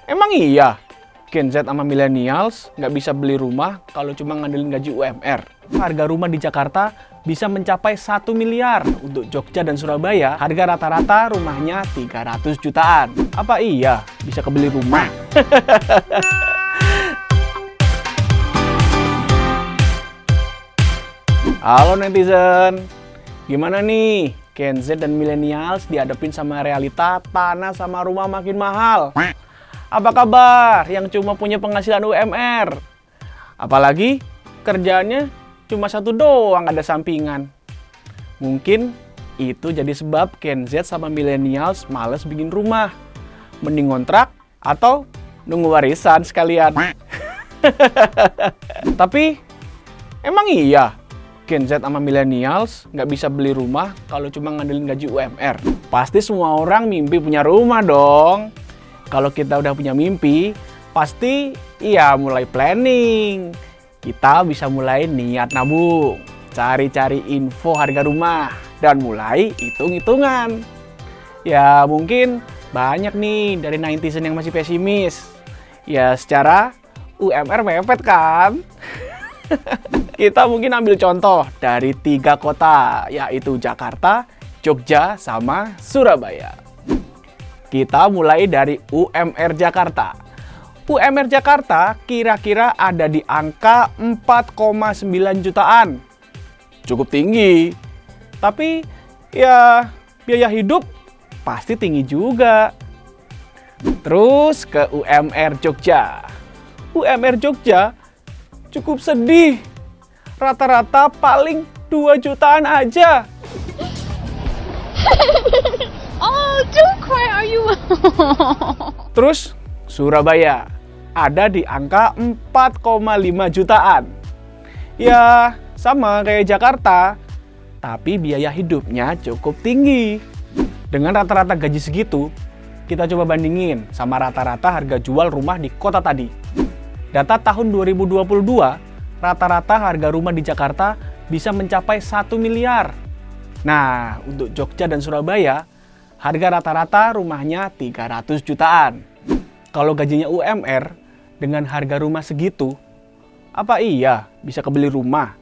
Emang iya, Gen Z sama millennials nggak bisa beli rumah kalau cuma ngandelin gaji UMR. Harga rumah di Jakarta bisa mencapai 1 miliar. Untuk Jogja dan Surabaya, harga rata-rata rumahnya 300 jutaan. Apa iya bisa kebeli rumah? Halo netizen, gimana nih? Gen Z dan millennials dihadapin sama realita tanah sama rumah makin mahal. Apa kabar yang cuma punya penghasilan UMR? Apalagi kerjaannya cuma satu doang, ada sampingan. Mungkin itu jadi sebab Gen Z sama millennials males bikin rumah. Mending ngontrak atau nunggu warisan sekalian. Tapi emang iya Gen Z sama millennials nggak bisa beli rumah kalau cuma ngandelin gaji UMR? Pasti semua orang mimpi punya rumah dong. Kalau kita udah punya mimpi, pasti ya mulai planning. Kita bisa mulai niat nabung, cari-cari info harga rumah, dan mulai hitung-hitungan. Ya mungkin banyak nih dari 90s yang masih pesimis. Ya secara UMR mepet kan? Kita mungkin ambil contoh dari 3 kota, yaitu Jakarta, Jogja, sama Surabaya. Kita mulai dari UMR Jakarta. UMR Jakarta kira-kira ada di angka 4,9 jutaan. Cukup tinggi. Tapi ya biaya hidup pasti tinggi juga. Terus ke UMR Jogja. UMR Jogja cukup sedih. Rata-rata paling 2 jutaan aja. Oh, don't cry, are you? Terus Surabaya ada di angka 4,5 jutaan. Ya sama kayak Jakarta, tapi biaya hidupnya cukup tinggi. Dengan rata-rata gaji segitu, kita coba bandingin sama rata-rata harga jual rumah di kota tadi. Data tahun 2022, rata-rata harga rumah di Jakarta bisa mencapai 1 miliar. Nah, untuk Jogja dan Surabaya, harga rata-rata rumahnya 300 jutaan. Kalau gajinya UMR, dengan harga rumah segitu, apa iya bisa kebeli rumah?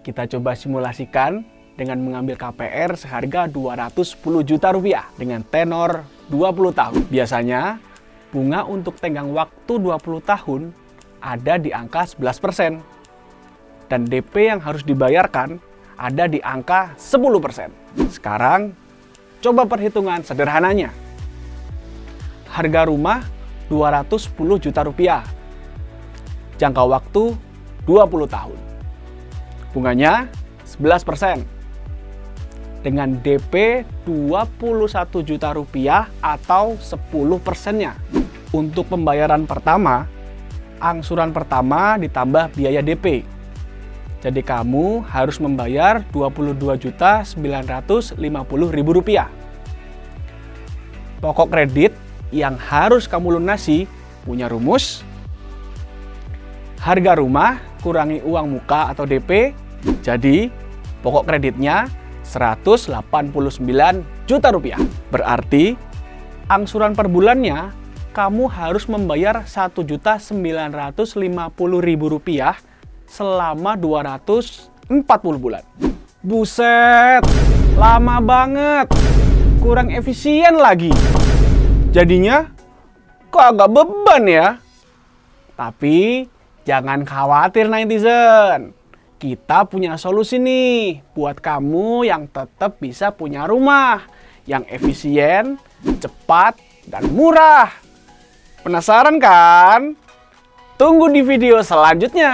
Kita coba simulasikan dengan mengambil KPR seharga 210 juta rupiah dengan tenor 20 tahun. Biasanya, bunga untuk tenggang waktu 20 tahun ada di angka 11%. Dan DP yang harus dibayarkan ada di angka 10%. Sekarang, coba perhitungan sederhananya. Harga rumah 210 juta rupiah. Jangka waktu 20 tahun. Bunganya 11%. Dengan DP 21 juta rupiah atau 10%-nya. Untuk pembayaran pertama, angsuran pertama ditambah biaya DP. Jadi kamu harus membayar Rp22.950.000. Pokok kredit yang harus kamu lunasi punya rumus. Harga rumah kurangi uang muka atau DP. Jadi pokok kreditnya 189 juta rupiah. Berarti angsuran per bulannya kamu harus membayar Rp1.950.000 selama 240 bulan. Buset, lama banget. Kurang efisien lagi. Jadinya kok agak beban ya. Tapi jangan khawatir netizen. Kita punya solusi nih buat kamu yang tetap bisa punya rumah yang efisien, cepat, dan murah. Penasaran kan? Tunggu di video selanjutnya.